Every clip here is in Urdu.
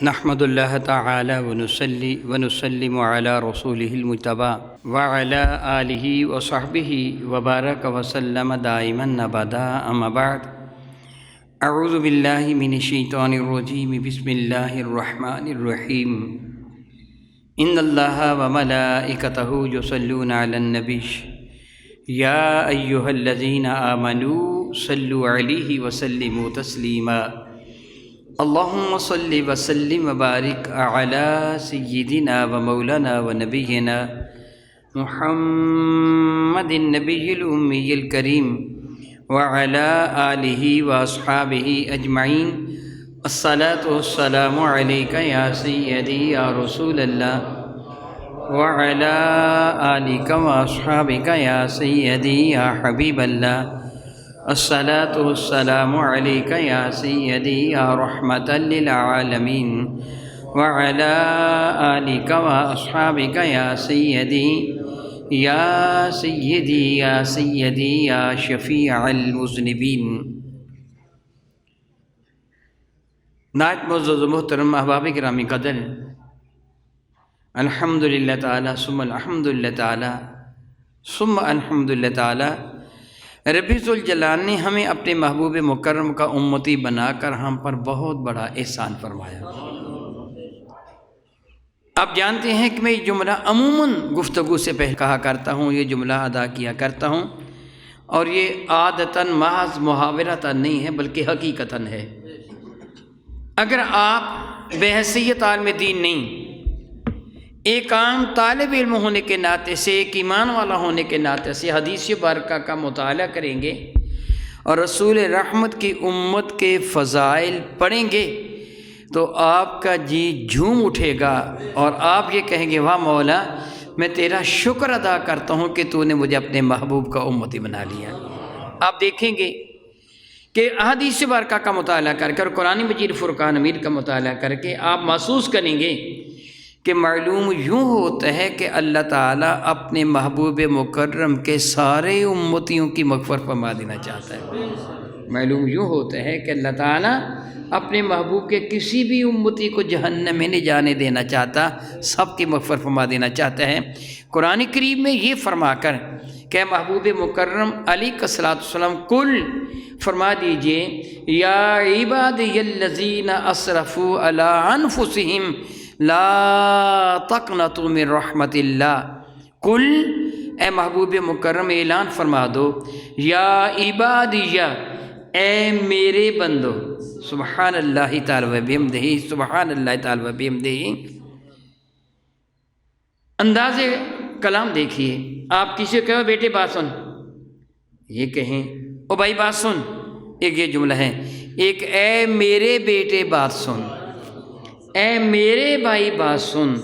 نحمد اللہ تعالی ونصلی ونسلم علی رسولہ المجتبی وعلی آلہ وصحبہ وبارک وسلم دائما ابدا اما بعد اعوذ باللہ من الشیطان الرجیم بسم اللہ الرحمن الرحیم ان اللہ وملائکتہ یصلون علی النبی یا ایہا الذین آمنوا صلوا علیہ وسلموا تسلیما اللہم صلی وسلم وبارک علی سیدنا و مولانا و نبینا محمد النبی الامی الکریم وعلی آلہ و اصحابہ اجمعین الصلاة والسلام علیکہ یا سیدی یا رسول اللہ وعلی آلہ و اصحابہ یا سیدی یا حبیب اللہ الصلاة والسلام علیکہ یا سیدی یا رحمۃ للعالمین وعلی آلہ و اصحابہ یا سیدی یا سیدی یا سیدی یا شفیع المذنبین۔ نہایت معزز و محترم احباب گرامی قدر، الحمدللہ تعالی ثم الحمدللہ تعالی ثم الحمدللہ تعالی، رب ذوالجلال نے ہمیں اپنے محبوب مکرم کا امتی بنا کر ہم پر بہت بڑا احسان فرمایا۔ آپ جانتے ہیں کہ میں یہ جملہ عموماً گفتگو سے پہلے کہا کرتا ہوں، یہ جملہ ادا کیا کرتا ہوں، اور یہ عادتاً محض محاورتاً نہیں ہے بلکہ حقیقتاً ہے۔ اگر آپ بحیثیت عالم دین نہیں، ایک عام طالب علم ہونے کے ناطے سے، ایک ایمان والا ہونے کے ناطے سے حدیث بارکہ کا مطالعہ کریں گے اور رسول رحمت کی امت کے فضائل پڑھیں گے تو آپ کا جی جھوم اٹھے گا اور آپ یہ کہیں گے واہ مولا، میں تیرا شکر ادا کرتا ہوں کہ تو نے مجھے اپنے محبوب کا امتی بنا لیا۔ آپ دیکھیں گے کہ احادیث بارکہ کا مطالعہ کر کے اور قرآن مجید فرقان حمید کا مطالعہ کر کے آپ محسوس کریں گے کہ معلوم یوں ہوتا ہے کہ اللہ تعالیٰ اپنے محبوب مکرم کے سارے امتیوں کی مغفرت فرما دینا چاہتا ہے۔ معلوم یوں ہوتا ہے کہ اللہ تعالیٰ اپنے محبوب کے کسی بھی امتی کو جہنم میں نہیں جانے دینا چاہتا، سب کی مغفرت فرما دینا چاہتا ہے۔ قرآن کریم میں یہ فرما کر کہ محبوب مکرم علی صلوات والسلام کل فرما دیجئے یا عبادی الذین اسرفوا علی انفسہم لا تقنطوا من رحمت اللہ، کل اے محبوب مکرم اعلان فرما دو، یا عبادیہ اے میرے بندو، سبحان اللہ تعالی و بحمدہ، سبحان اللہ تعالی و بحمدہ۔ انداز کلام دیکھیے، آپ کسی کو کہو بیٹے بات سن، یہ کہیں او بھائی بات سن، ایک یہ جملہ ہے، ایک اے میرے بیٹے بات سن، اے میرے بھائی بات سن،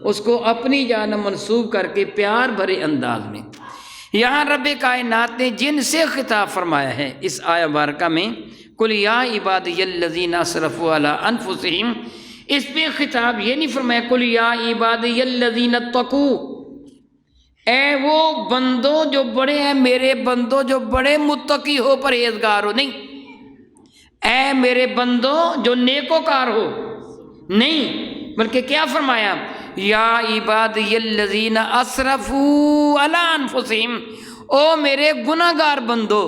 اس کو اپنی جانب منسوب کر کے پیار بھرے انداز میں یہاں رب کائنات نے جن سے خطاب فرمایا ہے اس آیہ مبارکہ میں، قل یا عبادی الذین اسرفوا علی انفسہم، اس پہ خطاب یہ نہیں فرمایا قل یا عبادی الذین اتقوا، اے وہ بندوں جو بڑے ہیں، میرے بندوں جو بڑے متقی ہو پرہیزگار ہو، نہیں، اے میرے بندوں جو نیکوکار ہو، نہیں، بلکہ کیا فرمایا یا عبادی الذین اسرفوا علی انفسہم، او میرے گناہ گار بندو،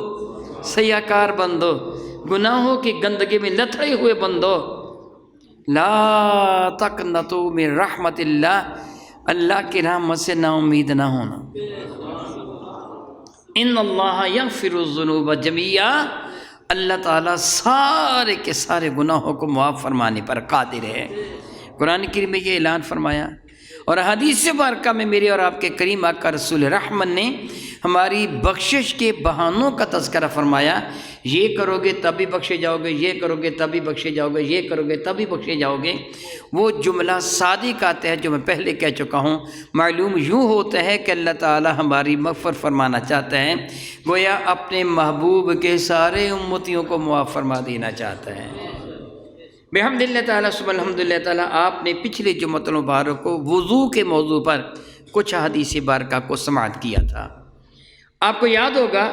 سیاکار بندو، گناہوں کی گندگی میں لتھڑے ہوئے بندو، لا تقنطوا من رحمت اللہ، اللہ کی رحمت سے نا امید نہ ہونا۔ ان اللہ یغفر الذنوب جميعا، اللہ تعالیٰ سارے کے سارے گناہوں کو معاف فرمانے پر قادر ہے۔ قرآن کریم میں یہ اعلان فرمایا، اور حدیث بارکہ میں میرے اور آپ کے کریم آقا رسول رحمت نے ہماری بخشش کے بہانوں کا تذکرہ فرمایا، یہ کرو گے تبھی بخشے جاؤ گے، یہ کرو گے تبھی بخشے جاؤ گے، یہ کرو گے تبھی بخشے جاؤ گے۔ وہ جملہ صادق آتا ہے جو میں پہلے کہہ چکا ہوں، معلوم یوں ہوتا ہے کہ اللہ تعالی ہماری مغفرت فرمانا چاہتا ہے، گویا اپنے محبوب کے سارے امتیوں کو معاف فرما دینا چاہتا ہے۔ بحمد اللہ تعالیٰ ثم الحمدللہ تعالیٰ، آپ نے پچھلے جمعۃ المبارک کو وضو کے موضوع پر کچھ حدیث بارکہ کو سماعت کیا تھا۔ آپ کو یاد ہوگا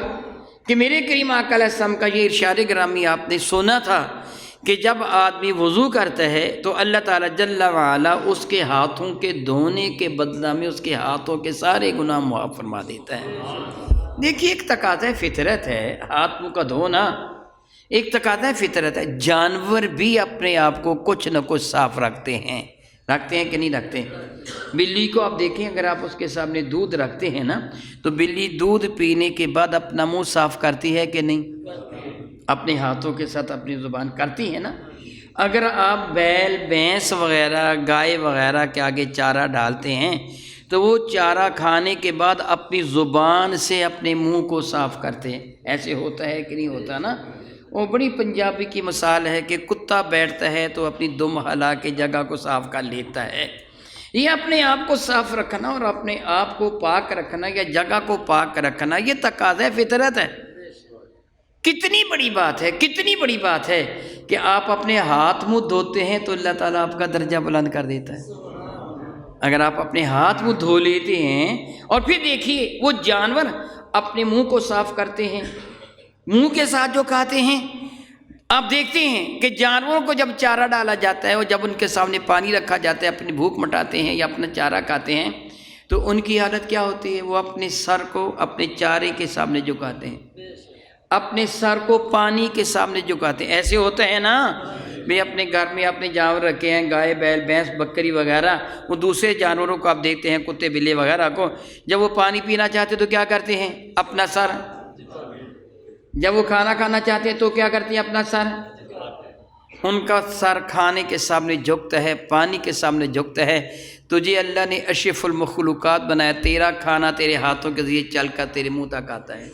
کہ میرے کریم آقا علیہ السلام کا یہ ارشاد گرامی آپ نے سنا تھا کہ جب آدمی وضو کرتا ہے تو اللہ تعالیٰ جل وعلا اس کے ہاتھوں کے دھونے کے بدلہ میں اس کے ہاتھوں کے سارے گناہ معاف فرما دیتا ہے۔ دیکھیے ایک تقاضۂ فطرت ہے ہاتھ منہ کا دھونا، ایک تقاضۂ فطرت ہے۔ جانور بھی اپنے آپ کو کچھ نہ کچھ صاف رکھتے ہیں کہ نہیں رکھتے؟ بلی کو آپ دیکھیں، اگر آپ اس کے سامنے دودھ رکھتے ہیں نا تو بلی دودھ پینے کے بعد اپنا منہ صاف کرتی ہے کہ نہیں؟ اپنے ہاتھوں کے ساتھ اپنی زبان کرتی ہے نا۔ اگر آپ بیل بھینس وغیرہ گائے وغیرہ کے آگے چارہ ڈالتے ہیں تو وہ چارہ کھانے کے بعد اپنی زبان سے اپنے منہ کو صاف کرتے ہیں، ایسے ہوتا ہے کہ نہیں ہوتا نا؟ وہ بڑی پنجابی کی مثال ہے کہ کتا بیٹھتا ہے تو اپنی دم ہلا کے جگہ کو صاف کر لیتا ہے۔ یہ اپنے آپ کو صاف رکھنا اور اپنے آپ کو پاک رکھنا یا جگہ کو پاک رکھنا یہ تقاضۂ فطرت ہے۔ کتنی بڑی بات ہے، کتنی بڑی بات ہے کہ آپ اپنے ہاتھ منہ دھوتے ہیں تو اللہ تعالیٰ آپ کا درجہ بلند کر دیتا ہے۔ اگر آپ اپنے ہاتھ منہ دھو لیتے ہیں اور پھر دیکھیے وہ جانور اپنے منہ کو صاف کرتے ہیں، منہ کے ساتھ جو کھاتے ہیں، آپ دیکھتے ہیں کہ جانوروں کو جب چارہ ڈالا جاتا ہے اور جب ان کے سامنے پانی رکھا جاتا ہے، اپنی بھوک مٹاتے ہیں یا اپنا چارہ کھاتے ہیں تو ان کی حالت کیا ہوتی ہے؟ وہ اپنے سر کو اپنے چارے کے سامنے جھکاتے ہیں، اپنے سر کو پانی کے سامنے جھکاتے ہیں۔ ایسے ہوتا ہے نا بھی اپنے گھر میں اپنے جانور رکھے ہیں، گائے بیل بھینس بکری وغیرہ، وہ دوسرے جانوروں کو آپ دیکھتے ہیں کتے بلے وغیرہ کو، جب وہ پانی پینا چاہتے تو کیا کرتے ہیں؟ اپنا سر، جب وہ کھانا کھانا چاہتے ہیں تو کیا کرتے ہیں؟ اپنا سر، ان کا سر کھانے کے سامنے جھکتا ہے، پانی کے سامنے جھکتا ہے۔ تجھے اللہ نے اشرف المخلوقات بنایا، تیرا کھانا تیرے ہاتھوں کے ذریعے چل کر تیرے منہ تک آتا ہے،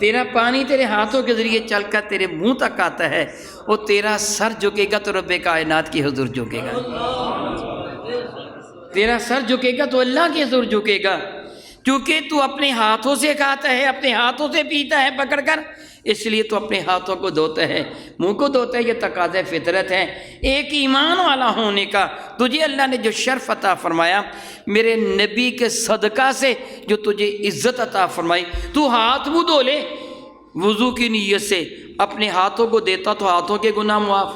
تیرا پانی تیرے ہاتھوں کے ذریعے چل کر تیرے منہ تک آتا ہے، وہ تیرا سر جھکے گا تو رب کائنات کی حضور جھکے گا، تیرا سر جھکے گا تو اللہ کی حضور جھکے گا، کیونکہ تو اپنے ہاتھوں سے کھاتا ہے، اپنے ہاتھوں سے پیتا ہے پکڑ کر، اس لیے تو اپنے ہاتھوں کو دھوتا ہے، منہ کو دھوتا ہے۔ یہ تقاضۂ فطرت ہے ایک ایمان والا ہونے کا۔ تجھے اللہ نے جو شرف عطا فرمایا میرے نبی کے صدقہ سے، جو تجھے عزت عطا فرمائی، تو ہاتھ منہ دھو لے وضو کی نیت سے، اپنے ہاتھوں کو دیتا تو ہاتھوں کے گناہ معاف،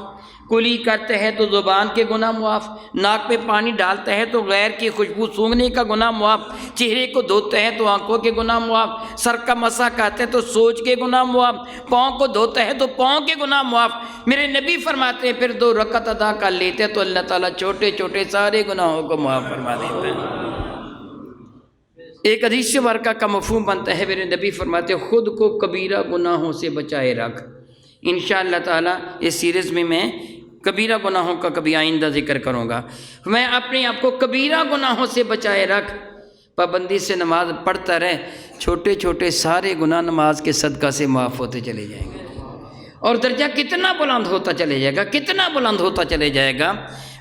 کلی کرتے ہیں تو زبان کے گناہ معاف، ناک میں پانی ڈالتے ہیں تو غیر کی خوشبو سونگھنے کا گناہ معاف، چہرے کو دھوتے ہیں تو آنکھوں کے گناہ معاف، سر کا مسح کرتے ہیں تو سوچ کے گناہ معاف، پاؤں کو دھوتے ہیں تو پاؤں کے گناہ معاف۔ میرے نبی فرماتے ہیں پھر 2 رکعت ادا کر لیتے ہیں تو اللہ تعالیٰ چھوٹے چھوٹے سارے گناہوں کو معاف فرما دیتا ہے۔ ایک حدیث مبارکہ کا مفہوم بنتا ہے، میرے نبی فرماتے ہیں خود کو کبیرہ گناہوں سے بچائے رکھ۔ انشاءاللہ تعالیٰ اس سیریز میں کبیرہ گناہوں کا کبھی آئندہ ذکر کروں گا۔ میں اپنے آپ کو کبیرہ گناہوں سے بچائے رکھ، پابندی سے نماز پڑھتا رہے، چھوٹے چھوٹے سارے گناہ نماز کے صدقہ سے معاف ہوتے چلے جائیں گے، اور درجہ کتنا بلند ہوتا چلے جائے گا، کتنا بلند ہوتا چلے جائے گا۔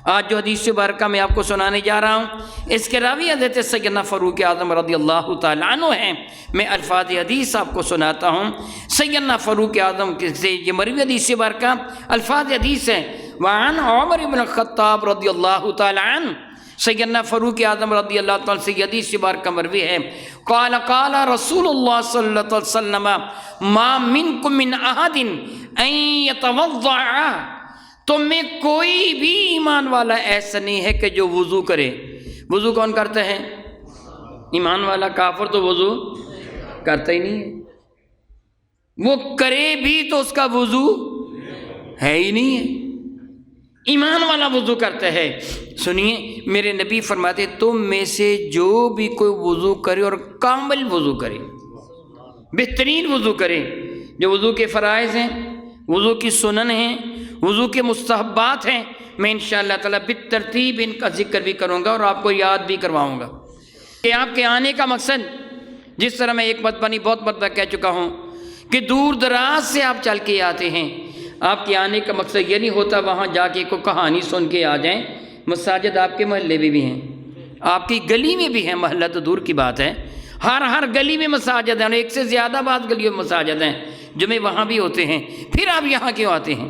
آج جو حدیث مبارکہ میں آپ کو سنانے جا رہا ہوں، اس کے راوی حضرت سیدنا فاروق اعظم رضی اللہ تعالیٰ عنہ ہیں۔ میں الفاظ حدیث آپ کو سناتا ہوں۔ سیدنا فاروق اعظم سے یہ مروی حدیث مبارکہ، الفاظ حدیث ہیں۔ وعن عمر بن الخطاب رضی اللہ تعالیٰ عنہ، سیدنا فاروق اعظم رضی اللہ تعالیٰ سے حدیث مبارکہ مروی ہے، قال قال رسول اللہ صلی اللہ علیہ وسلم ما منکم من احد ان یتوضع، تم میں کوئی بھی ایمان والا ایسا نہیں ہے کہ جو وضو کرے۔ وضو کون کرتا ہے؟ ایمان والا۔ کافر تو وضو کرتا ہی نہیں ہے، وہ کرے بھی تو اس کا وضو ہے ہی نہیں ہے، ایمان والا وضو کرتا ہے۔ سنیے میرے نبی فرماتے تم میں سے جو بھی کوئی وضو کرے اور کامل وضو کرے، بہترین وضو کرے، جو وضو کے فرائض ہیں، وضو کی سنن ہیں، وضو کے مستحبات ہیں، میں انشاءاللہ تعالیٰ بالترتیب ان کا ذکر بھی کروں گا اور آپ کو یاد بھی کرواؤں گا کہ آپ کے آنے کا مقصد، جس طرح میں ایک مرتبہ نہیں بہت مرتبہ کہہ چکا ہوں کہ دور دراز سے آپ چل کے آتے ہیں، آپ کے آنے کا مقصد یہ نہیں ہوتا وہاں جا کے کوئی کہانی سن کے آ جائیں۔ مساجد آپ کے محلے میں بھی ہیں، آپ کی گلی میں بھی ہیں، محلہ تو دور کی بات ہے، ہر گلی میں مساجد ہیں، اور ایک سے زیادہ بعض گلیوں میں مساجد ہیں، جمعے وہاں بھی ہوتے ہیں۔ پھر آپ یہاں کیوں آتے ہیں؟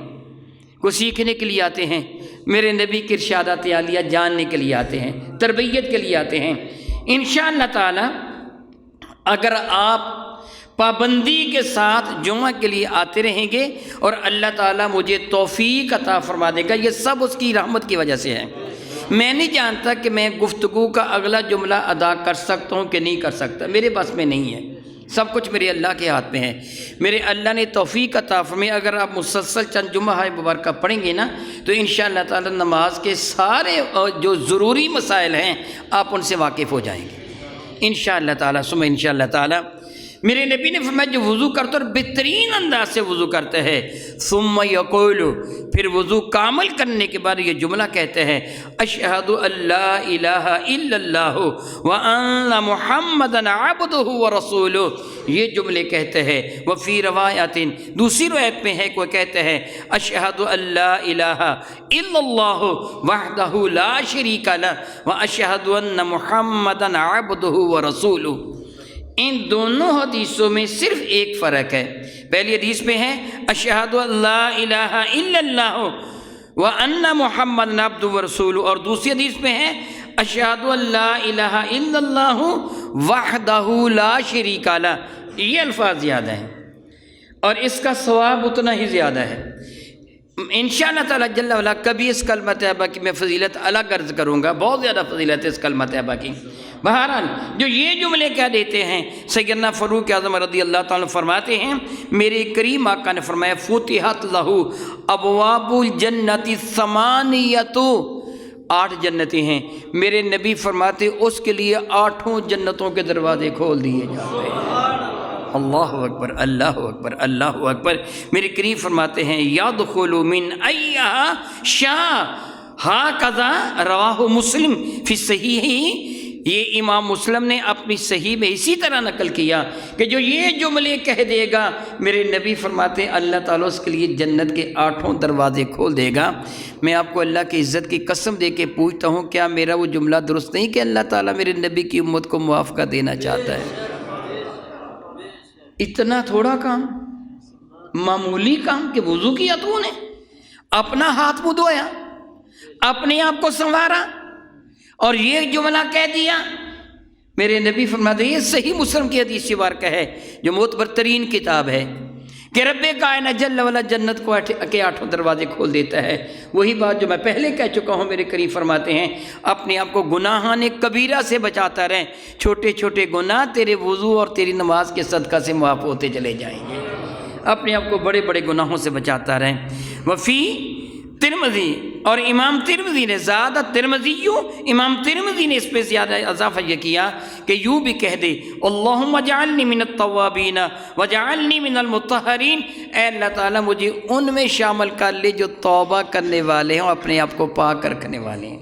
کو سیکھنے کے لیے آتے ہیں، میرے نبی کی ارشادات عالیہ جاننے کے لیے آتے ہیں، تربیت کے لیے آتے ہیں۔ انشاءاللہ تعالی اگر آپ پابندی کے ساتھ جمعہ کے لیے آتے رہیں گے اور اللہ تعالیٰ مجھے توفیق عطا فرما دے گا۔ یہ سب اس کی رحمت کی وجہ سے ہے۔ میں نہیں جانتا کہ میں گفتگو کا اگلا جملہ ادا کر سکتا ہوں کہ نہیں کر سکتا، میرے بس میں نہیں ہے، سب کچھ میرے اللہ کے ہاتھ میں ہے۔ میرے اللہ نے توفیق عطا فرمائی۔ اگر آپ مسلسل چند جمعہ مبارکہ پڑھیں گے نا تو انشاءاللہ تعالی نماز کے سارے جو ضروری مسائل ہیں آپ ان سے واقف ہو جائیں گے انشاءاللہ تعالی ثم انشاءاللہ تعالی۔ میرے نبی نے فرمایا جو وضو کرتا ہے اور بہترین انداز سے وضو کرتا ہے، ثم یقول، پھر وضو کامل کرنے کے بعد یہ جملہ کہتے ہیں، اشہد ان لا الہ الا اللہ وان محمدا عبدہ ورسولہ، یہ جملے کہتے ہیں۔ وفی روایت، دوسری روایت میں ہے، کوئی کہتے ہیں اشہد ان لا الہ الا اللہ وحدہ لا شریک لہ واشہد ان محمدا عبدہ ورسولہ۔ ان دونوں حدیثوں میں صرف ایک فرق ہے۔ پہلی حدیث میں ہے اشہد ان لا الہ الا اللہ وان محمد عبدہ ورسولہ، اور دوسری حدیث میں ہے اشہد ان لا الہ الا اللہ وحدہ لا شریک لہ۔ یہ الفاظ زیادہ ہیں اور اس کا ثواب اتنا ہی زیادہ ہے۔ انشاءاللہ تعالی جل وعلا کبھی اس کلمہ طیبہ کی میں فضیلت الگ عرض کروں گا، بہت زیادہ فضیلت ہے اس کلمہ طیبہ کی۔ بہرحال جو یہ جملے کیا دیتے ہیں، سیدنا فاروق اعظم رضی اللہ تعالیٰ فرماتے ہیں میرے کریم آقا نے فرمایا فتحت لہ ابواب الجنت ثمانیۃ، 8 جنتیں ہیں۔ میرے نبی فرماتے اس کے لیے 8 جنتوں کے دروازے کھول دیے جاتے ہیں۔ اللہ اکبر اللہ اکبر اللہ اکبر۔ میرے کریم فرماتے ہیں یدخل من ایہا شاء، ہاکذا رواہ مسلم فی صحیح۔ یہ امام مسلم نے اپنی صحیح میں اسی طرح نقل کیا کہ جو یہ جملے کہہ دے گا، میرے نبی فرماتے ہیں اللہ تعالیٰ اس کے لیے جنت کے 8 دروازے کھول دے گا۔ میں آپ کو اللہ کی عزت کی قسم دے کے پوچھتا ہوں، کیا میرا وہ جملہ درست نہیں کہ اللہ تعالیٰ میرے نبی کی امت کو موافقہ دینا چاہتا ہے؟ اتنا تھوڑا کام، معمولی کام کہ وضو کیا تو نے، اپنا ہاتھ منہ دھویا، اپنے آپ کو سنوارا اور یہ جملہ کہہ دیا۔ میرے نبی فرماتے ہیں یہ صحیح مسلم کی حدیث مبارکہ ہے جو معتبر ترین کتاب ہے کہ رب کائنات جل وعلا جنت کو کے 8 دروازے کھول دیتا ہے۔ وہی بات جو میں پہلے کہہ چکا ہوں، میرے کریم فرماتے ہیں اپنے آپ کو گناہان کبیرہ سے بچاتا رہیں، چھوٹے چھوٹے گناہ تیرے وضو اور تیری نماز کے صدقہ سے معاف ہوتے چلے جائیں گے۔ اپنے آپ کو بڑے بڑے گناہوں سے بچاتا رہیں۔ وفی ترمذی، اور امام ترمذی نے زیادہ امام ترمذی نے اس پہ زیادہ اضافہ یہ کیا کہ یوں بھی کہہ دے اللہم اجعلنی من التوابین وجعلنی من المطہرین، اے اللہ تعالیٰ مجھے ان میں شامل کر لے جو توبہ کرنے والے ہیں اور اپنے آپ کو پاک رکھنے والے ہیں۔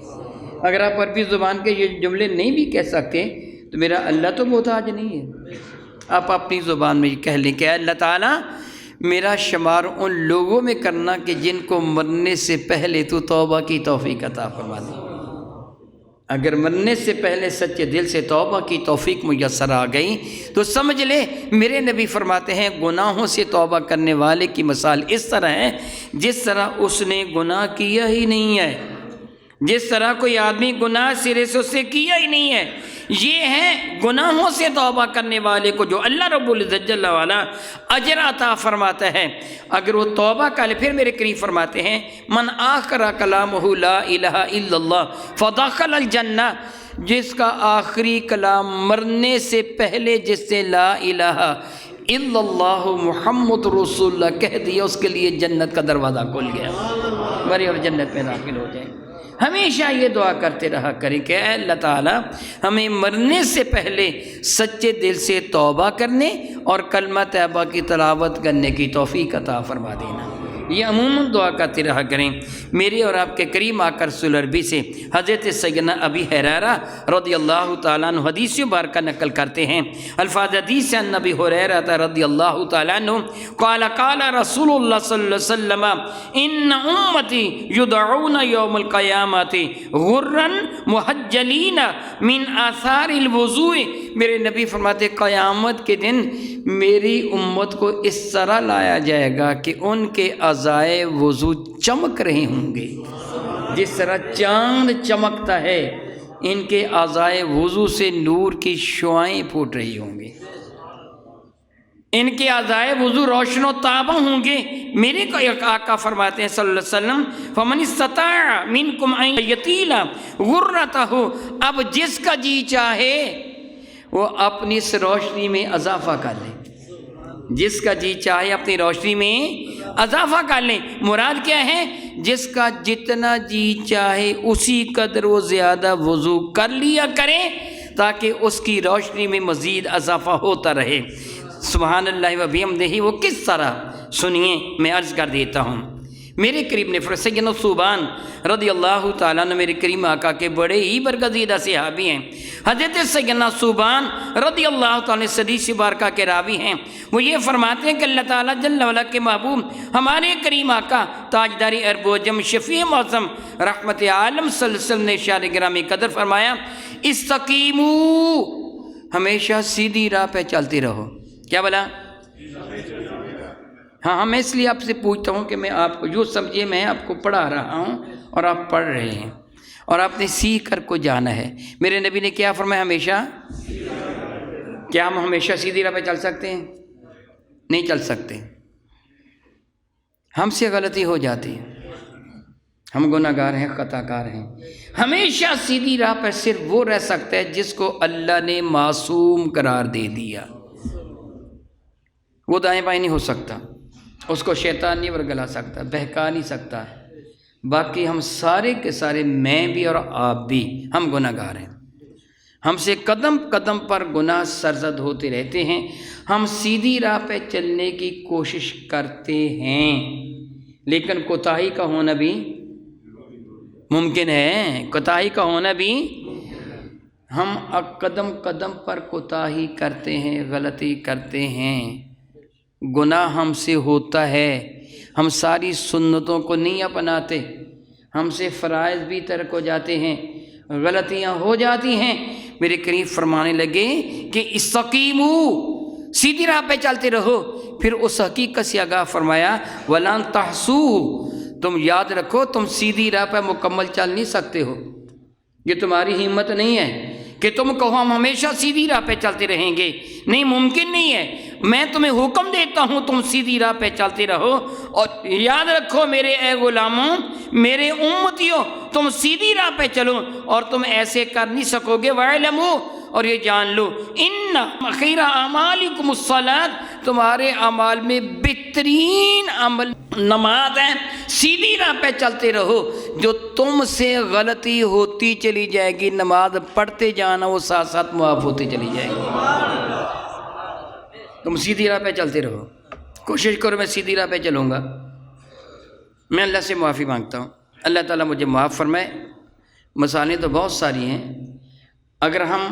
اگر آپ عربی زبان کے یہ جملے نہیں بھی کہہ سکتے تو میرا اللہ تو محتاج نہیں ہے، آپ اپنی زبان میں یہ کہہ لیں کہ اے اللہ تعالیٰ میرا شمار ان لوگوں میں کرنا کہ جن کو مرنے سے پہلے تو توبہ کی توفیق عطا فرما دے۔ اگر مرنے سے پہلے سچے دل سے توبہ کی توفیق میسر آ گئی تو سمجھ لے میرے نبی فرماتے ہیں گناہوں سے توبہ کرنے والے کی مثال اس طرح ہے جس طرح اس نے گناہ کیا ہی نہیں ہے، جس طرح کوئی آدمی گناہ سرے سے اس سے کیا ہی نہیں ہے۔ یہ ہے گناہوں سے توبہ کرنے والے کو جو اللہ رب العزت جل وعلا اجر عطا فرماتا ہے اگر وہ توبہ کر لے۔ پھر میرے کریم فرماتے ہیں من آخر کلامہ لا الہ الا اللہ فدخل الجنہ، جس کا آخری کلام مرنے سے پہلے جس سے لا الہ الا اللہ محمد رسول اللہ کہہ دیا اس کے لیے جنت کا دروازہ کھل گیا، بڑی اور جنت میں داخل ہو جائیں۔ ہمیشہ یہ دعا کرتے رہا کریں کہ اے اللہ تعالیٰ ہمیں مرنے سے پہلے سچے دل سے توبہ کرنے اور کلمہ طیبہ کی تلاوت کرنے کی توفیق عطا فرما دینا۔ یہ عموماً دعا کرتے رہا کریں۔ میرے اور آپ کے کریم آقا رسول عربی سے حضرت سیدنا ابی ہریرہ رضی اللہ تعالیٰ عنہ حدیث مبارکہ نقل کرتے ہیں۔ الفاظ حدیث سے ابی ہریرہ رضی اللہ تعالیٰ عنہ قال قال رسول اللہ صلی اللہ علیہ وسلم ان امتی یدعون یوم القیامت غرا محجلین من آثار الوضوء، میرے نبی فرماتے قیامت کے دن میری امت کو اس طرح لایا جائے گا کہ ان کے اعضائے وضو چمک رہے ہوں گے، جس طرح چاند چمکتا ہے ان کے اعضائے وضو سے نور کی شعائیں پھوٹ رہی ہوں گی۔ ان کے اعضائے وضو روشن و تابہ ہوں گے۔ میرے آقا فرماتے ہیں صلی اللہ علیہ وسلم فمن استطاع منکم ان یطیل غرتہ، اب جس کا جی چاہے وہ اپنی اس روشنی میں اضافہ کر لے، جس کا جی چاہے اپنی روشنی میں اضافہ کر لیں۔ مراد کیا ہے؟ جس کا جتنا جی چاہے اسی قدر وہ زیادہ وضو کر لیا کرے تاکہ اس کی روشنی میں مزید اضافہ ہوتا رہے۔ سبحان اللہ و بحمدہ، وہ کس طرح سنیے، میں عرض کر دیتا ہوں۔ میرے قریب نے سیدنا ثوبان رضی اللہ تعالیٰ عنہ میرے کریم آقا کے بڑے ہی برگزیدہ صحابی ہیں۔ حضرت سیدنا ثوبان رضی اللہ تعالیٰ حدیث مبارکہ کے راوی ہیں۔ وہ یہ فرماتے ہیں کہ اللہ تعالیٰ جل وعلا کے محبوب ہمارے کریم آقا تاجدار عرب و عجم شفیع معظم رحمت عالم صلی اللہ علیہ وسلم نے ارشاد گرامی قدر فرمایا استقیموا، ہمیشہ سیدھی راہ پہ چلتے رہو۔ کیا بولا؟ ہاں میں اس لیے آپ سے پوچھتا ہوں کہ میں آپ کو یوں سمجھیے میں آپ کو پڑھا رہا ہوں اور آپ پڑھ رہے ہیں اور آپ نے سیکھ کر کو جانا ہے۔ میرے نبی نے کیا فرمایا؟ ہمیشہ۔ کیا ہم ہمیشہ سیدھی راہ پہ چل سکتے ہیں؟ نہیں چل سکتے، ہم سے غلطی ہو جاتی ہے، ہم گناہ گار ہیں، خطا کار ہیں۔ ہمیشہ سیدھی راہ پر صرف وہ رہ سکتا ہے جس کو اللہ نے معصوم قرار دے دیا، وہ دائیں بائیں نہیں ہو سکتا، اس کو شیطان نہیں ورگلا سکتا، بہکا نہیں سکتا۔ باقی ہم سارے کے سارے، میں بھی اور آپ بھی، ہم گناہ گار ہیں، ہم سے قدم قدم پر گناہ سرزد ہوتے رہتے ہیں۔ ہم سیدھی راہ پہ چلنے کی کوشش کرتے ہیں لیکن کوتاہی کا ہونا بھی ممکن ہے، کوتاہی کا ہونا بھی، ہم قدم قدم پر کوتاہی کرتے ہیں، غلطی کرتے ہیں، گناہ ہم سے ہوتا ہے، ہم ساری سنتوں کو نہیں اپناتے، ہم سے فرائض بھی ترک ہو جاتے ہیں، غلطیاں ہو جاتی ہیں۔ میرے کریم فرمانے لگے کہ استقیموا، سیدھی راہ پہ چلتے رہو۔ پھر اس حقیقت سے آگاہ فرمایا وَلَن تَحْصُوا، تم یاد رکھو تم سیدھی راہ پہ مکمل چل نہیں سکتے ہو، یہ تمہاری ہمت نہیں ہے کہ تم کہو ہم ہمیشہ سیدھی راہ پہ چلتے رہیں گے، نہیں، ممکن نہیں ہے۔ میں تمہیں حکم دیتا ہوں تم سیدھی راہ پہ چلتے رہو، اور یاد رکھو میرے اے غلاموں، میرے امتیوں، تم سیدھی راہ پہ چلو، اور تم ایسے کر نہیں سکو گے۔ وَاعْلَمُوا، اور یہ جان لو، اِنَّ خَيْرَ أَعْمَالِكُمُ الصَّلَاةُ، تمہارے اعمال میں بہترین عمل نماز ہے۔ سیدھی راہ پہ چلتے رہو، جو تم سے غلطی ہوتی چلی جائے گی نماز پڑھتے جانا، وہ ساتھ ساتھ معاف ہوتی چلی جائے گی۔ تم سیدھی راہ پہ چلتے رہو، کوشش کرو میں سیدھی راہ پہ چلوں گا۔ میں اللہ سے معافی مانگتا ہوں، اللہ تعالیٰ مجھے معاف فرمائے۔ مسائل تو بہت ساری ہیں، اگر ہم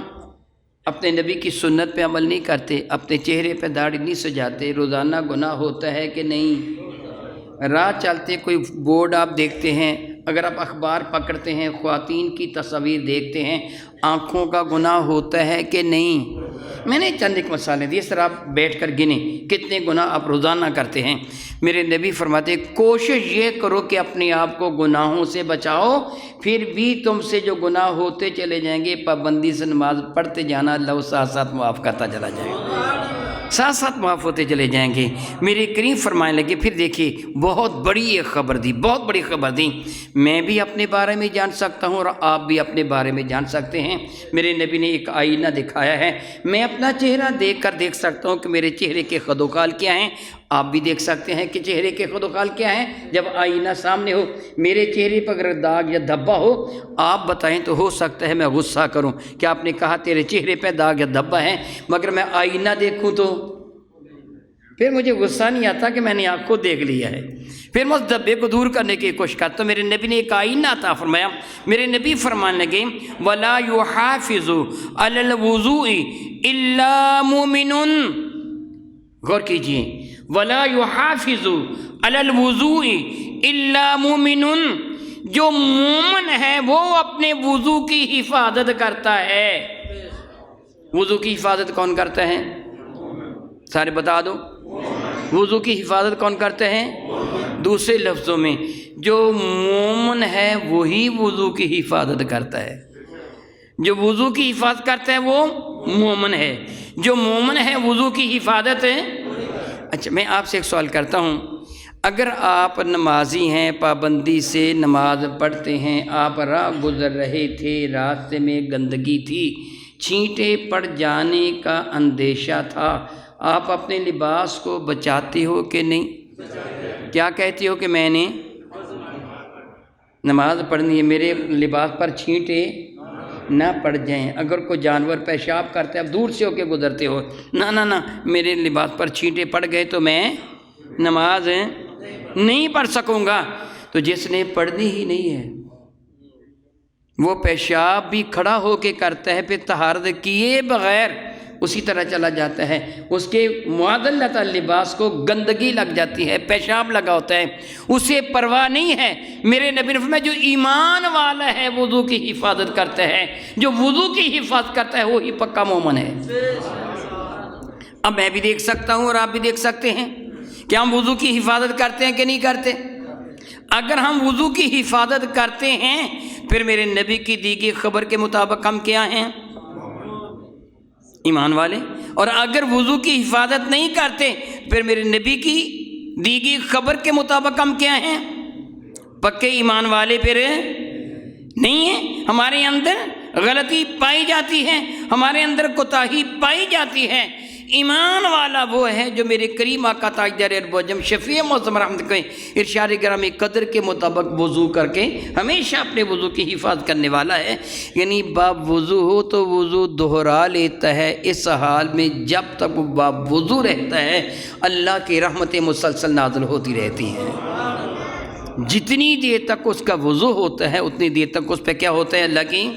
اپنے نبی کی سنت پہ عمل نہیں کرتے، اپنے چہرے پہ داڑھی نہیں سجاتے، روزانہ گناہ ہوتا ہے کہ نہیں؟ راہ چلتے کوئی بورڈ آپ دیکھتے ہیں، اگر آپ اخبار پکڑتے ہیں، خواتین کی تصاویر دیکھتے ہیں، آنکھوں کا گناہ ہوتا ہے کہ نہیں؟ میں نے چند ایک مثالیں دی، اس طرح آپ بیٹھ کر گنیں کتنے گناہ آپ روزانہ کرتے ہیں۔ میرے نبی فرماتے کوشش یہ کرو کہ اپنے آپ کو گناہوں سے بچاؤ، پھر بھی تم سے جو گناہ ہوتے چلے جائیں گے، پابندی سے نماز پڑھتے جانا، اللہ ساتھ ساتھ معاف کرتا چلا جائے گا، ساتھ ساتھ معاف ہوتے چلے جائیں گے۔ میرے کریم فرمانے لگے پھر دیکھیے بہت بڑی ایک خبر دی، بہت بڑی خبر دی، میں بھی اپنے بارے میں جان سکتا ہوں اور آپ بھی اپنے بارے میں جان سکتے ہیں۔ میرے نبی نے ایک آئینہ دکھایا ہے، میں اپنا چہرہ دیکھ کر دیکھ سکتا ہوں کہ میرے چہرے کے خد و خال کیا ہیں، آپ بھی دیکھ سکتے ہیں کہ چہرے کے خد و خال کیا ہیں۔ جب آئینہ سامنے ہو، میرے چہرے پر اگر داغ یا دھبا ہو، آپ بتائیں تو ہو سکتا ہے میں غصہ کروں کہ آپ نے کہا تیرے چہرے پہ داغ یا دھبا ہے، مگر میں آئینہ دیکھوں تو پھر مجھے غصہ نہیں آتا کہ میں نے آپ کو دیکھ لیا ہے، پھر میں اس دھبے کو دور کرنے کی کوشش کرتا ہوں۔ میرے نبی نے ایک آئینہ عطا فرمایا، میرے نبی فرمانے لگے وَلَا يُحَافِظُ عَلَى الْوُضُوءِ إِلَّا مُؤْمِنٌ، غور کیجئے، وَلَا يُحَافِظُ عَلَى الْوُضُوءِ إِلَّا مُؤْمِنٌ، جو مومن ہے وہ اپنے وضو کی حفاظت کرتا ہے۔ وضو کی حفاظت کون کرتا ہے؟ سارے بتا دو، وضو کی حفاظت کون کرتے ہیں؟ دوسرے لفظوں میں جو مومن ہے وہی وضو کی حفاظت کرتا ہے، جو وضو کی حفاظت کرتا ہے وہ مومن ہے، جو مومن ہے وضو کی حفاظت اچھا میں آپ سے ایک سوال کرتا ہوں، اگر آپ نمازی ہیں، پابندی سے نماز پڑھتے ہیں، آپ راہ گزر رہے تھے، راستے میں گندگی تھی، چھینٹیں پڑ جانے کا اندیشہ تھا، آپ اپنے لباس کو بچاتے ہو کہ نہیں؟ کیا کہتے ہو کہ میں نے نماز پڑھنی ہے، میرے لباس پر چھینٹیں نہ پڑ جائیں؟ اگر کوئی جانور پیشاب کرتے اب دور سے ہو کے گزرتے ہو، نہ میرے لباس پر چھینٹیں پڑ گئے تو میں نماز نہیں پڑھ سکوں گا۔ تو جس نے پڑھنی ہی نہیں ہے وہ پیشاب بھی کھڑا ہو کے کرتا ہے، پھر طہارت کیے بغیر اسی طرح چلا جاتا ہے، اس کے معادلۃ لباس کو گندگی لگ جاتی ہے، پیشاب لگا ہوتا ہے، اسے پرواہ نہیں ہے۔ میرے نبی نے فرمایا جو ایمان والا ہے وضو کی حفاظت کرتا ہے، جو وضو کی حفاظت کرتا ہے وہی پکا مومن ہے۔ اب میں بھی دیکھ سکتا ہوں اور آپ بھی دیکھ سکتے ہیں کہ ہم وضو کی حفاظت کرتے ہیں کہ نہیں کرتے؟ اگر ہم وضو کی حفاظت کرتے ہیں پھر میرے نبی کی دی گئی خبر کے مطابق ہم کیا ہیں؟ ایمان والے۔ اور اگر وضو کی حفاظت نہیں کرتے پھر میرے نبی کی دی گئی خبر کے مطابق ہم کیا ہیں؟ پکے ایمان والے پھر نہیں ہیں۔ ہمارے اندر غلطی پائی جاتی ہے، ہمارے اندر کوتاہی پائی جاتی ہے۔ ایمان والا وہ ہے جو میرے کریم آقا تاجدار اربعجم شفیع معظم رحمت کے ارشاد گرامی قدر کے مطابق وضو کر کے ہمیشہ اپنے وضو کی حفاظت کرنے والا ہے۔ یعنی باب وضو ہو تو وضو دہرا لیتا ہے، اس حال میں جب تک وہ باب وضو رہتا ہے اللہ کی رحمتیں مسلسل نازل ہوتی رہتی ہیں۔ جتنی دیر تک اس کا وضو ہوتا ہے اتنی دیر تک اس پہ کیا ہوتا ہے؟ اللہ کی۔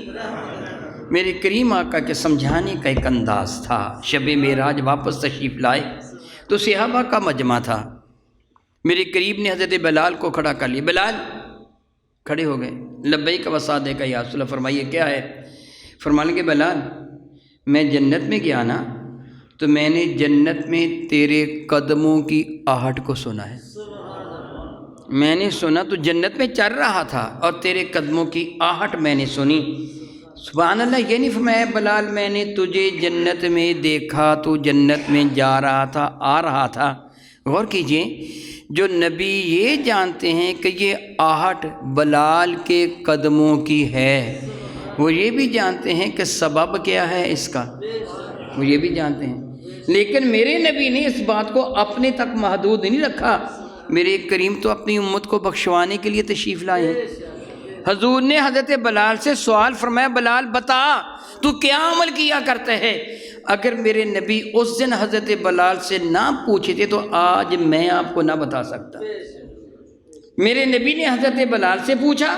میرے کریم آقا کے سمجھانے کا ایک انداز تھا۔ شب معراج واپس تشریف لائے تو صحابہ کا مجمع تھا، میرے قریب نے حضرت بلال کو کھڑا کر لیا۔ بلال کھڑے ہو گئے، لبیک و صادق یا رسول اللہ، فرمائیے کیا ہے؟ فرمانے کہ بلال میں جنت میں گیا نا تو میں نے جنت میں تیرے قدموں کی آہٹ کو سنا ہے۔ میں نے سنا تو جنت میں چل رہا تھا اور تیرے قدموں کی آہٹ میں نے سنی۔ سبحان اللہ، یہ نہیں فرمایا بلال میں نے تجھے جنت میں دیکھا تو جنت میں جا رہا تھا، آ رہا تھا۔ غور کیجئے، جو نبی یہ جانتے ہیں کہ یہ آہٹ بلال کے قدموں کی ہے، وہ یہ بھی جانتے ہیں کہ سبب کیا ہے اس کا، وہ یہ بھی جانتے ہیں۔ لیکن میرے نبی نے اس بات کو اپنے تک محدود نہیں رکھا، میرے کریم تو اپنی امت کو بخشوانے کے لیے تشریف لائے ہیں۔ حضور نے حضرت بلال سے سوال فرمایا، بلال بتا تو کیا عمل کیا کرتے ہے؟ اگر میرے نبی اس دن حضرت بلال سے نہ پوچھے تھے تو آج میں آپ کو نہ بتا سکتا۔ میرے نبی نے حضرت بلال سے پوچھا،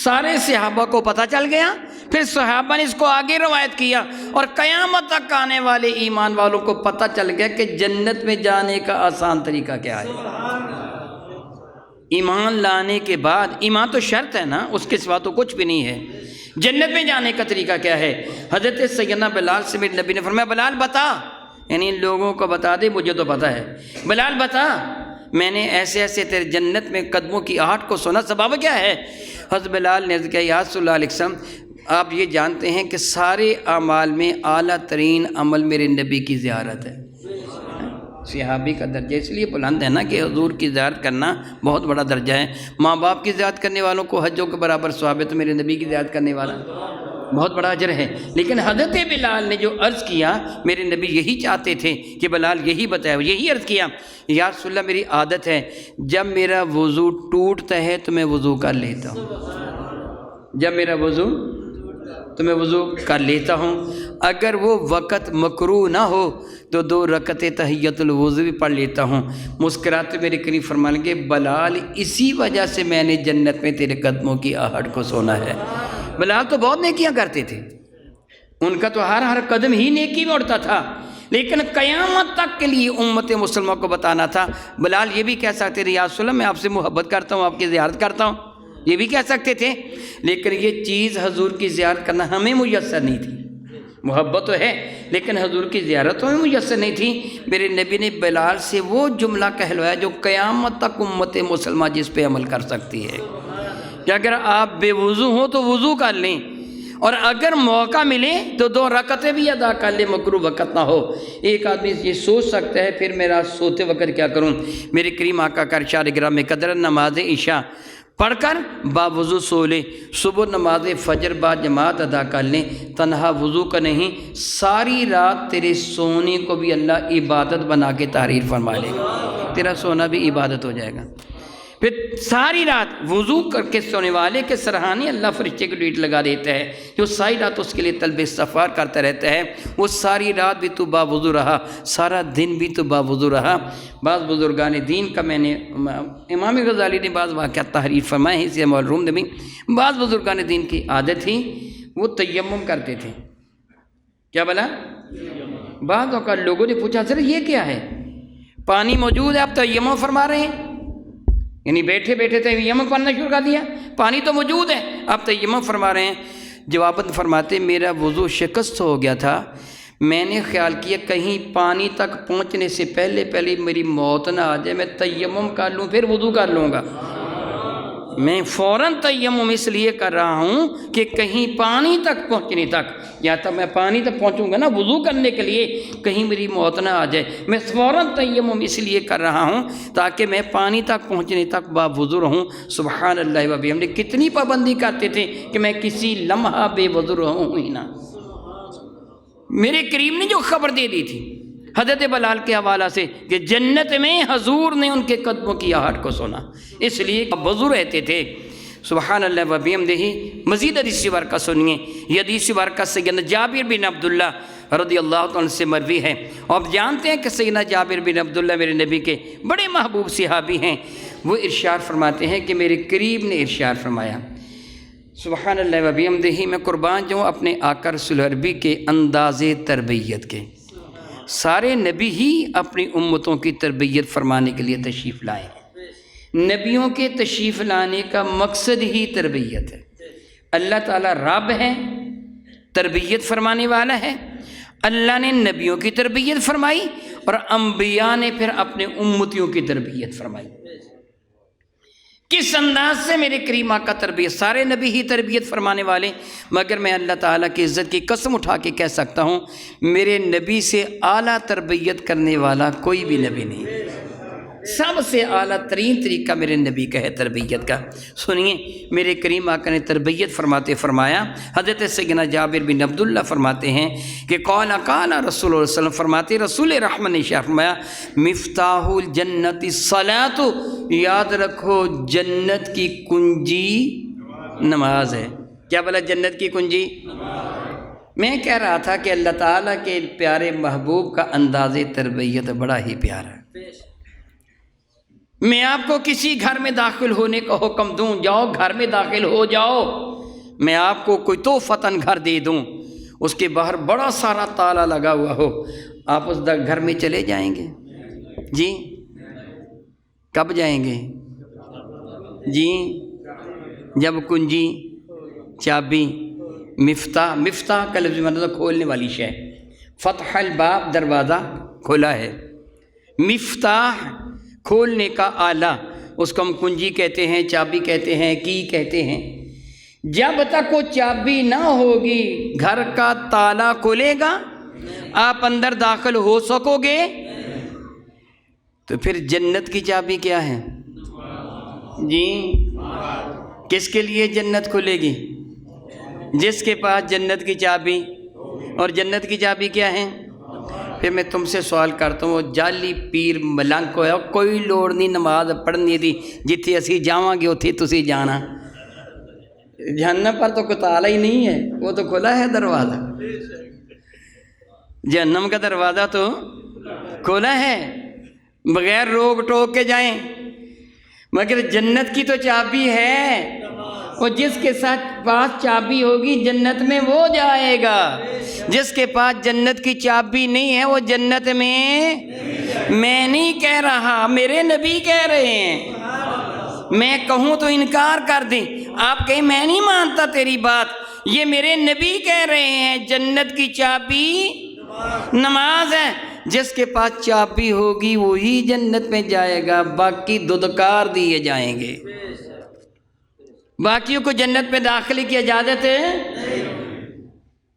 سارے صحابہ کو پتہ چل گیا، پھر صحابہ نے اس کو آگے روایت کیا اور قیامت تک آنے والے ایمان والوں کو پتہ چل گیا کہ جنت میں جانے کا آسان طریقہ کیا ہے۔ ایمان لانے کے بعد، ایمان تو شرط ہے نا، اس کے سوا تو کچھ بھی نہیں ہے، جنت میں جانے کا طریقہ کیا ہے؟ حضرت سیدنا بلال سے میرے نبی نے فرمایا بلال بتا، یعنی لوگوں کو بتا دے، مجھے تو پتہ ہے، بلال بتا میں نے ایسے ایسے تیرے جنت میں قدموں کی آہٹ کو سنا، سبب کیا ہے؟ حضرت بلال نے عرض کیا یا رسول اللہ علیہ وسلم آپ یہ جانتے ہیں کہ سارے اعمال میں اعلیٰ ترین عمل میرے نبی کی زیارت ہے۔ صحابی کا درجہ اس لیے بلند ہے نا کہ حضور کی زیارت کرنا بہت بڑا درجہ ہے۔ ماں باپ کی زیارت کرنے والوں کو حجوں کے برابر ثواب ہے، تو میرے نبی کی زیارت کرنے والا بہت بڑا اجر ہے۔ لیکن حضرت بلال نے جو عرض کیا، میرے نبی یہی چاہتے تھے کہ بلال یہی بتائے، یہی عرض کیا یا رسول اللہ میری عادت ہے جب میرا وضو ٹوٹتا ہے تو میں وضو کر لیتا ہوں، جب میرا وضو تو میں وضو کر لیتا ہوں، اگر وہ وقت مکروہ نہ ہو تو 2 رکعتیں تحیۃ الوضو بھی پڑھ لیتا ہوں۔ مسکراتے میرے کریم فرمانے کے بلال اسی وجہ سے میں نے جنت میں تیرے قدموں کی آہٹ کو سنا ہے۔ بلال تو بہت نیکیاں کرتے تھے، ان کا تو ہر قدم ہی نیکی میں اڑتا تھا، لیکن قیامت تک کے لیے امت مسلمہ کو بتانا تھا۔ بلال یہ بھی کہہ سکتے تھے یا رسول اللہ میں آپ سے محبت کرتا ہوں، آپ کی زیارت کرتا ہوں، یہ بھی کہہ سکتے تھے، لیکن یہ چیز حضور کی زیارت کرنا ہمیں میسر نہیں تھی۔ محبت تو ہے لیکن حضور کی زیارت ہمیں میسر نہیں تھی۔ میرے نبی نے بلال سے وہ جملہ کہلوایا جو قیامت تک امت مسلمہ جس پہ عمل کر سکتی ہے کہ اگر آپ بے وضو ہوں تو وضو کر لیں، اور اگر موقع ملے تو 2 رکعتیں بھی ادا کر لے، مکروہ وقت نہ ہو۔ ایک آدمی یہ سوچ سکتا ہے پھر میرا سوتے وقت کیا کروں؟ میرے کریم آقا کا ارشاد گرامی میں قدر نماز عشاء پڑھ کر باوضو سو لے، صبح نماز فجر با جماعت ادا کر لیں، تنہا وضو کا نہیں، ساری رات تیرے سونے کو بھی اللہ عبادت بنا کے تحریر فرما لے گا، تیرا سونا بھی عبادت ہو جائے گا۔ پھر ساری رات وضو کر کے سونے والے کے سرحانے اللہ فرشتے کو ڈیٹ لگا دیتا ہے، جو ساری رات اس کے لیے طلب استغفار کرتا رہتا ہے، وہ ساری رات بھی تو باوضو رہا، سارا دن بھی تو باوضو رہا۔ بعض بزرگان دین کا میں نے امام غزالی نے بعض واقعات تحریر فرمائے ہیں، اسے معلوم نے بھی بعض بزرگان دین کی عادت تھی وہ تیمم کرتے تھے۔ کیا بلا؟ بعض اوقات لوگوں نے پوچھا سر یہ کیا ہے؟ پانی موجود ہے آپ تیمم فرما رہے ہیں؟ یعنی بیٹھے بیٹھے تیمم کرنا شروع کر دیا، پانی تو موجود ہے آپ تیمم فرما رہے ہیں۔ جواباً فرماتے میرا وضو شکست ہو گیا تھا، میں نے خیال کیا کہیں پانی تک پہنچنے سے پہلے میری موت نہ آ جائے، میں تیمم کر لوں پھر وضو کر لوں گا۔ میں فوراً تیمم اس لیے کر رہا ہوں کہ کہیں پانی تک پہنچنے تک، یا تب میں پانی تک پہنچوں گا نا وضو کرنے کے لیے، کہیں میری موت نہ آ جائے، میں فوراً تیمم اس لیے کر رہا ہوں تاکہ میں پانی تک پہنچنے تک باوضو رہوں۔ سبحان اللہ و بحمدہ، کتنی پابندی کرتے تھے کہ میں کسی لمحہ بے وضو رہوں ہی نہ۔ میرے کریم نے جو خبر دے دی تھی حضرت بلال کے حوالہ سے کہ جنت میں حضور نے ان کے قدموں کی آہٹ کو سنا، اس لیے وضو رہتے تھے۔ سبحان اللہ و بحمدہ۔ مزید حدیث ورقہ سنیے، یہ حدیث ورقہ سیدنا جابر بن عبداللہ رضی اللہ عنہ سے مروی ہے، اور آپ جانتے ہیں کہ سیدنا جابر بن عبداللہ میرے نبی کے بڑے محبوب صحابی ہیں۔ وہ ارشاد فرماتے ہیں کہ میرے قریب نے ارشاد فرمایا، سبحان اللہ و بحمدہ، میں قربان جاؤں اپنے آقا رسول عربی کے انداز تربیت کے۔ سارے نبی ہی اپنی امتوں کی تربیت فرمانے کے لیے تشریف لائے ہیں، نبیوں کے تشریف لانے کا مقصد ہی تربیت ہے۔ اللہ تعالیٰ رب ہے، تربیت فرمانے والا ہے، اللہ نے نبیوں کی تربیت فرمائی اور انبیاء نے پھر اپنے امتیوں کی تربیت فرمائی۔ کس انداز سے میرے کریم آقا تربیت، سارے نبی ہی تربیت فرمانے والے، مگر میں اللہ تعالیٰ کی عزت کی قسم اٹھا کے کہہ سکتا ہوں میرے نبی سے اعلیٰ تربیت کرنے والا کوئی بھی نبی نہیں۔ سب سے اعلیٰ ترین طریقہ میرے نبی کا ہے تربیت کا۔ سنیے میرے کریم آقا نے تربیت فرماتے فرمایا، حضرت سیدنا جابر بن عبداللہ فرماتے ہیں کہ قال رسول اللہ صلی اللہ علیہ وسلم فرماتے رسول رحمت نے ارشاد فرمایا مفتاح الجنت الصلاۃ، یاد رکھو جنت کی کنجی نماز ہے۔ کیا بولا؟ جنت کی کنجی۔ میں کہہ رہا تھا کہ اللہ تعالیٰ کے پیارے محبوب کا انداز تربیت بڑا ہی پیارا ہے۔ میں آپ کو کسی گھر میں داخل ہونے کا حکم دوں، جاؤ گھر میں داخل ہو جاؤ، میں آپ کو کوئی تحفتاً گھر دے دوں، اس کے باہر بڑا سارا تالا لگا ہوا ہو، آپ اس گھر میں چلے جائیں گے؟ جی کب جائیں گے؟ جی جب کنجی، چابی، مفتاح کا لفظ مطلب کھولنے والی شے، فتح الباب دروازہ کھلا ہے، مفتاح کھولنے کا آلہ، اس کو ہم کنجی کہتے ہیں، چابی کہتے ہیں، کی کہتے ہیں۔ جب تک وہ چابی نہ ہوگی گھر کا تالا کھلے گا، آپ اندر داخل ہو سکو گے؟ تو پھر جنت کی چابی کیا ہے؟ جی کس کے لیے جنت کھلے گی؟ جس کے پاس جنت کی چابی، اور جنت کی چابی کیا ہے؟ پھر میں تم سے سوال کرتا ہوں، وہ جعلی پیر ملنگ کو ہے کوئی لوڑ نہیں نماز پڑھنی دی، جتھے اسی جاواں گے اتھے تسی جانا، جہنم پر تو کوئی تالا ہی نہیں ہے، وہ تو کھلا ہے دروازہ، جہنم کا دروازہ تو کھلا ہے، بغیر روک ٹوک کے جائیں، مگر جنت کی تو چابی ہے، اور جس کے ساتھ پاس چابی ہوگی جنت میں وہ جائے گا، جس کے پاس جنت کی چابی نہیں ہے وہ جنت میں، میں نہیں کہہ رہا میرے نبی کہہ رہے ہیں، میں کہوں تو انکار کر دیں، آپ کہیں میں نہیں مانتا تیری بات، یہ میرے نبی کہہ رہے ہیں جنت کی چابی نماز ہے، جس کے پاس چابی ہوگی وہی جنت میں جائے گا، باقی دھدکار دیے جائیں گے، باقیوں کو جنت میں داخلے کی اجازت ہے؟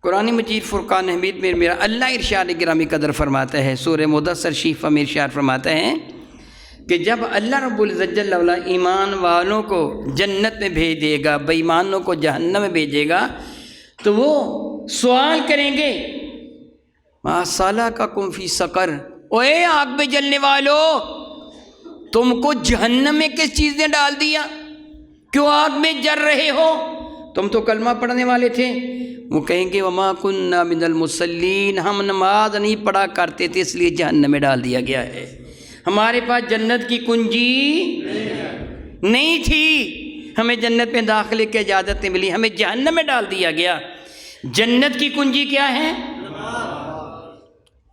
قرآن مجید فرقان حمید میں میرا اللہ ارشاد گرامی قدر فرماتا ہے، سورہ مدثر شریف میں ارشاد فرماتا ہے کہ جب اللہ رب العزت جل وعلا ایمان والوں کو جنت میں بھیج دے گا، بے ایمانوں کو جہنم میں بھیجے گا، تو وہ سوال کریں گے ما سلککم فی سقر، اوے آگ میں جلنے والو، تم کو جہنم میں کس چیز نے ڈال دیا؟ کیوں آگ میں جل رہے ہو؟ تم تو کلمہ پڑھنے والے تھے۔ وہ کہیں گے وما کننا من المصلین، ہم نماز نہیں پڑھا کرتے تھے اس لیے جہنم میں ڈال دیا گیا ہے، ہمارے پاس جنت کی کنجی نہیں تھی، ہمیں جنت میں داخلے کی اجازت نہیں ملی، ہمیں جہنم میں ڈال دیا گیا۔ جنت کی کنجی کیا ہے؟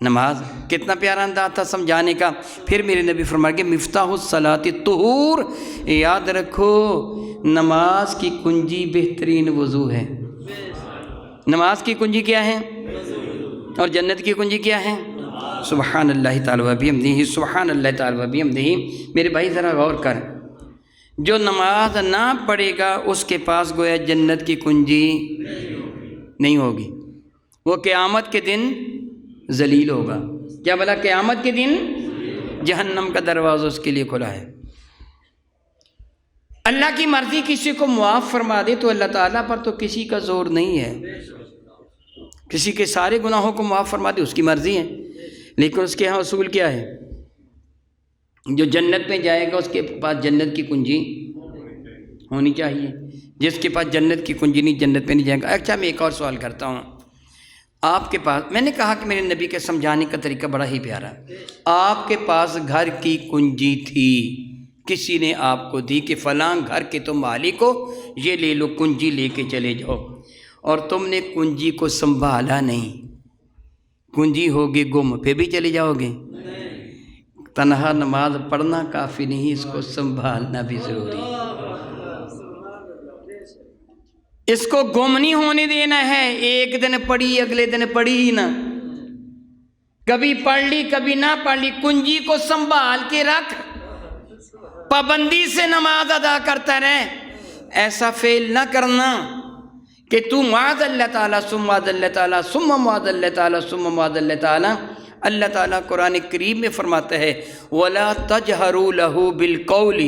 نماز۔ کتنا پیارا انداز تھا سمجھانے کا۔ پھر میرے نبی فرمائے کہ مفتاح الصلاۃ الطہور، یاد رکھو نماز کی کنجی بہترین وضو ہے۔ نماز کی کنجی کیا ہے؟ اور جنت کی کنجی کیا ہے؟ سبحان اللہ تعالی و بحمدہ، سبحان اللہ تعالی و بحمدہ۔ میرے بھائی ذرا غور کر، جو نماز نہ پڑھے گا اس کے پاس گویا جنت کی کنجی نہیں ہوگی، وہ قیامت کے دن ذلیل ہوگا۔ کیا بلا؟ قیامت کے دن جہنم کا دروازہ اس کے لیے کھلا ہے۔ اللہ کی مرضی کسی کو معاف فرما دے تو اللہ تعالیٰ پر تو کسی کا زور نہیں ہے، کسی کے سارے گناہوں کو معاف فرما دے اس کی مرضی ہے، لیکن اس کے ہاں اصول کیا ہے؟ جو جنت میں جائے گا اس کے پاس جنت کی کنجی ہونی چاہیے، جس کے پاس جنت کی کنجی نہیں جنت میں نہیں جائے گا۔ اچھا میں ایک اور سوال کرتا ہوں، آپ کے پاس، میں نے کہا کہ میرے نبی کے سمجھانے کا طریقہ بڑا ہی پیارا، آپ کے پاس گھر کی کنجی تھی، کسی نے آپ کو دی کہ فلاں گھر کے تم مالک ہو، یہ لے لو کنجی لے کے چلے جاؤ، اور تم نے کنجی کو سنبھالا نہیں، کنجی ہوگی گم، پھر بھی چلے جاؤ گے؟ تنہا نماز پڑھنا کافی نہیں، اس کو سنبھالنا بھی ضروری ہے، اس کو گم نہیں ہونے دینا ہے۔ ایک دن پڑھی اگلے دن پڑھی ہی نہ، کبھی پڑھ لی کبھی نہ پڑھ لی، کنجی کو سنبھال کے رکھ، پابندی سے نماز ادا کرتا رہے۔ ایسا فعل نہ کرنا کہ تو معاذ اللہ تعالیٰ ثم معاذ اللہ تعالیٰ ثم معاذ اللہ تعالیٰ ثم معاذ اللہ تعالیٰ۔ اللہ تعالیٰ قرآن کریم میں فرماتا ہے وَلَا تَجْهَرُوا لَهُ بِالْقَوْلِ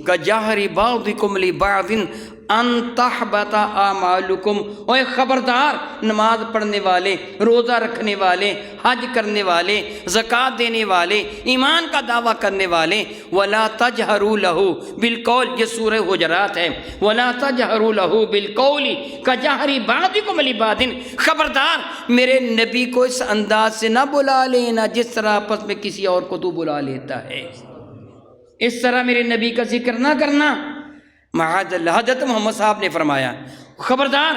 كَجَهْرِ بَعْضِكُمْ لِبَعْضٍ ان تحبط اعمالکم۔ اوے خبردار، نماز پڑھنے والے، روزہ رکھنے والے، حج کرنے والے، زکوٰۃ دینے والے، ایمان کا دعویٰ کرنے والے، ولا تجہروا لہ بالقول، یہ سورہ حجرات ہے، ولا تجہروا لہ بالقول کجہر بعضکم لبعض۔ خبردار میرے نبی کو اس انداز سے نہ بلا لینا جس طرح آپس میں کسی اور کو تو بلا لیتا ہے، اس طرح میرے نبی کا ذکر نہ کرنا۔ معاذ اللہ، حضرت محمد صاحب نے فرمایا خبردار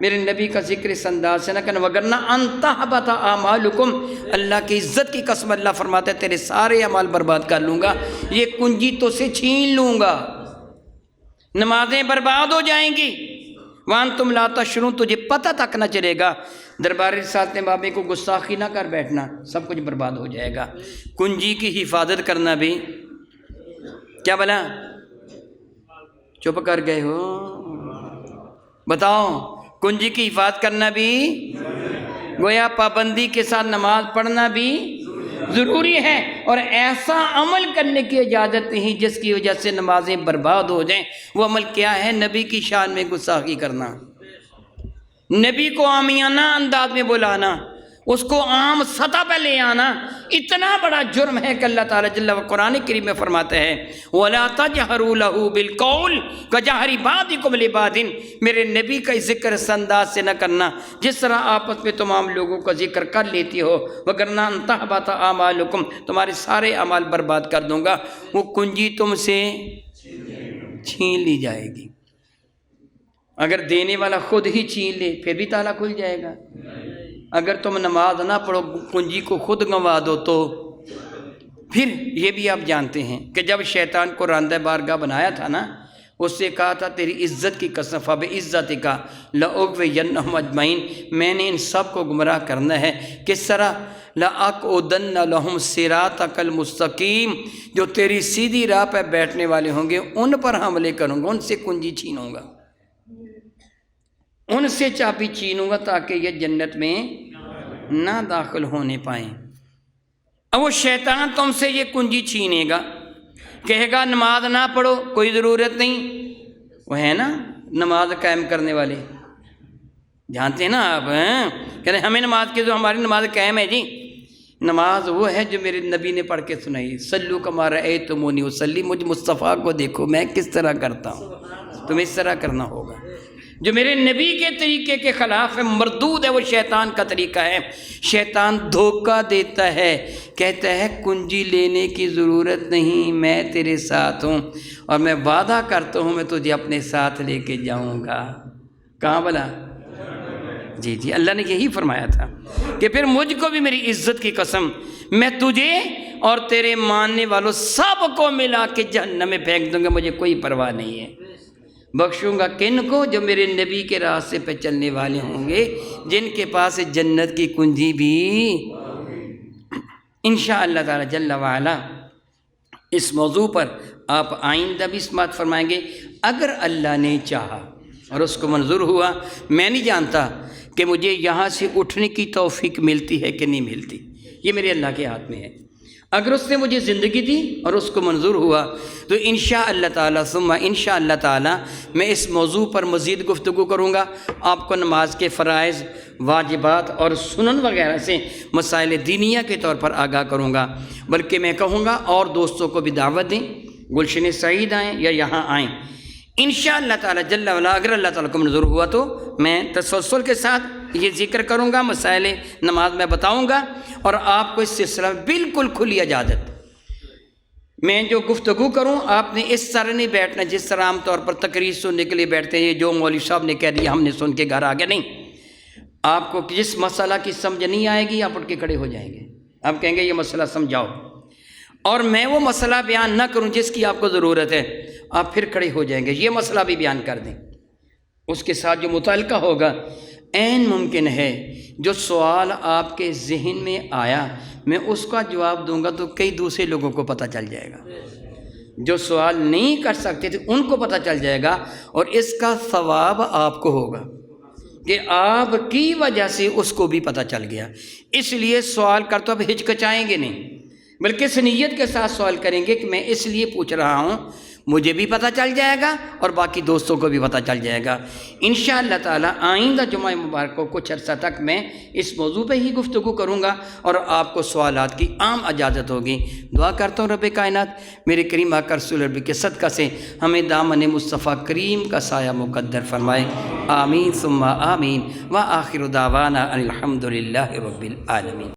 میرے نبی کا ذکر اس انداز سے نہ کرنا، وگرنہ ان تحبط اعمالکم، اللہ کی عزت کی قسم اللہ فرماتا ہے تیرے سارے اعمال برباد کر لوں گا، یہ کنجی تو سے چھین لوں گا، نمازیں برباد ہو جائیں گی۔ وانتم لا تشعرون، تجھے پتہ تک نہ چلے گا۔ دربار رسالت بابے کو گستاخی نہ کر بیٹھنا، سب کچھ برباد ہو جائے گا۔ کنجی کی حفاظت کرنا بھی، کیا بلا؟ چپ کر گئے ہو، بتاؤ، کنجی کی حفاظت کرنا بھی گویا پابندی کے ساتھ نماز پڑھنا بھی ضروری ہے، اور ایسا عمل کرنے کی اجازت نہیں جس کی وجہ سے نمازیں برباد ہو جائیں۔ وہ عمل کیا ہے؟ نبی کی شان میں گستاخی کرنا، نبی کو عامیانہ انداز میں بلانا، اس کو عام سطح پہ لے آنا، اتنا بڑا جرم ہے کہ اللہ تعالیٰ جل وعلا قرآن کریم میں فرماتا ہے وَلَا تَجْهَرُوا لَهُ بِالْقَوْلِ كَجَهْرِ بَعْضِكُمْ لِبَعْضٍ۔ میرے نبی کا ذکر اس انداز سے نہ کرنا جس طرح آپس میں تمام لوگوں کا ذکر کر لیتی ہو، وگرنہ ان تحبط اعمالکم، تمہارے سارے اعمال برباد کر دوں گا۔ وہ کنجی تم سے چھین لی جائے گی، اگر دینے والا خود ہی چھین لے پھر بھی تالا کھل جائے گا، اگر تم نماز نہ پڑھو کنجی کو خود گنوا دو تو پھر یہ بھی آپ جانتے ہیں کہ جب شیطان کو راندہ بارگاہ بنایا تھا نا، اس سے کہا تھا تیری عزت کی قسم فبعزتک لأغوینہم اجمعین، میں نے ان سب کو گمراہ کرنا ہے۔ کس طرح؟ لأقعدن لہم صراطک المستقیم، جو تیری سیدھی راہ پہ بیٹھنے والے ہوں گے ان پر حملے کروں گا، ان سے کنجی چھینوں گا، ان سے چابی چھینوں گا تاکہ یہ جنت میں نہ داخل ہونے پائیں۔ اب وہ شیطان تم سے یہ کنجی چھینے گا، کہے گا نماز نہ پڑھو، کوئی ضرورت نہیں۔ وہ ہے نا نماز قائم کرنے والے، جانتے ہیں نا آپ، کہتے ہیں ہمیں نماز کی، جو ہماری نماز قائم ہے جی۔ نماز وہ ہے جو میرے نبی نے پڑھ کے سنائی، سلو کما رأیتمونی اصلی، مجھ مصطفیٰ کو دیکھو میں کس طرح کرتا ہوں، تمہیں اس طرح کرنا ہوگا۔ جو میرے نبی کے طریقے کے خلاف ہے، مردود ہے، وہ شیطان کا طریقہ ہے۔ شیطان دھوکہ دیتا ہے، کہتا ہے کنجی لینے کی ضرورت نہیں، میں تیرے ساتھ ہوں اور میں وعدہ کرتا ہوں میں تجھے اپنے ساتھ لے کے جاؤں گا۔ کہاں بلا؟ جی جی، اللہ نے یہی فرمایا تھا کہ پھر مجھ کو بھی میری عزت کی قسم، میں تجھے اور تیرے ماننے والوں سب کو ملا کے جہنم میں پھینک دوں گا، مجھے کوئی پرواہ نہیں ہے۔ بخشوں گا کن کو؟ جو میرے نبی کے راستے پہ چلنے والے ہوں گے، جن کے پاس جنت کی کنجی بھی انشاءاللہ تعالی جل وعلا۔ اس موضوع پر آپ آئندہ بھی سماعت فرمائیں گے اگر اللہ نے چاہا اور اس کو منظور ہوا۔ میں نہیں جانتا کہ مجھے یہاں سے اٹھنے کی توفیق ملتی ہے کہ نہیں ملتی، یہ میرے اللہ کے ہاتھ میں ہے۔ اگر اس نے مجھے زندگی دی اور اس کو منظور ہوا تو انشاءاللہ تعالی ثم انشاءاللہ تعالی میں اس موضوع پر مزید گفتگو کروں گا، آپ کو نماز کے فرائض، واجبات اور سنن وغیرہ سے مسائل دینیہ کے طور پر آگاہ کروں گا۔ بلکہ میں کہوں گا اور دوستوں کو بھی دعوت دیں، گلشن سعید آئیں یا یہاں آئیں انشاءاللہ تعالی جل وعلا۔ اگر اللہ تعالیٰ کو منظور ہوا تو میں تسلسل کے ساتھ یہ ذکر کروں گا، مسائل نماز میں بتاؤں گا، اور آپ کو اس سلسلہ میں بالکل کھلی اجازت۔ میں جو گفتگو کروں آپ نے اس طرح نہیں بیٹھنا جس طرح عام طور پر تقریر سننے کے لیے بیٹھتے ہیں، جو مولوی صاحب نے کہہ دیا ہم نے سن کے گھر آ گئے۔ نہیں، آپ کو جس مسئلہ کی سمجھ نہیں آئے گی آپ اٹھ کے کھڑے ہو جائیں گے، آپ کہیں گے یہ مسئلہ سمجھاؤ، اور میں وہ مسئلہ بیان نہ کروں جس کی آپ کو ضرورت ہے، آپ پھر کھڑے ہو جائیں گے، یہ مسئلہ بھی بیان کر دیں۔ اس کے ساتھ جو متعلقہ ہوگا، عین ممکن ہے جو سوال آپ کے ذہن میں آیا میں اس کا جواب دوں گا تو کئی دوسرے لوگوں کو پتہ چل جائے گا، جو سوال نہیں کر سکتے تھے ان کو پتہ چل جائے گا، اور اس کا ثواب آپ کو ہوگا کہ آپ کی وجہ سے اس کو بھی پتہ چل گیا۔ اس لیے سوال کرتے اب ہچکچائیں گے نہیں، بلکہ اس نیت کے ساتھ سوال کریں گے کہ میں اس لیے پوچھ رہا ہوں، مجھے بھی پتہ چل جائے گا اور باقی دوستوں کو بھی پتہ چل جائے گا۔ انشاءاللہ تعالی آئندہ جمعہ مبارک کو کچھ عرصہ تک میں اس موضوع پہ ہی گفتگو کروں گا اور آپ کو سوالات کی عام اجازت ہوگی۔ دعا کرتا ہوں رب کائنات میرے کریم آقا رسول ربی کے صدقہ سے ہمیں دامن مصطفیٰ کریم کا سایہ مقدر فرمائے، آمین ثم آمین، وآخر دعوانا الحمدللہ رب العالمین۔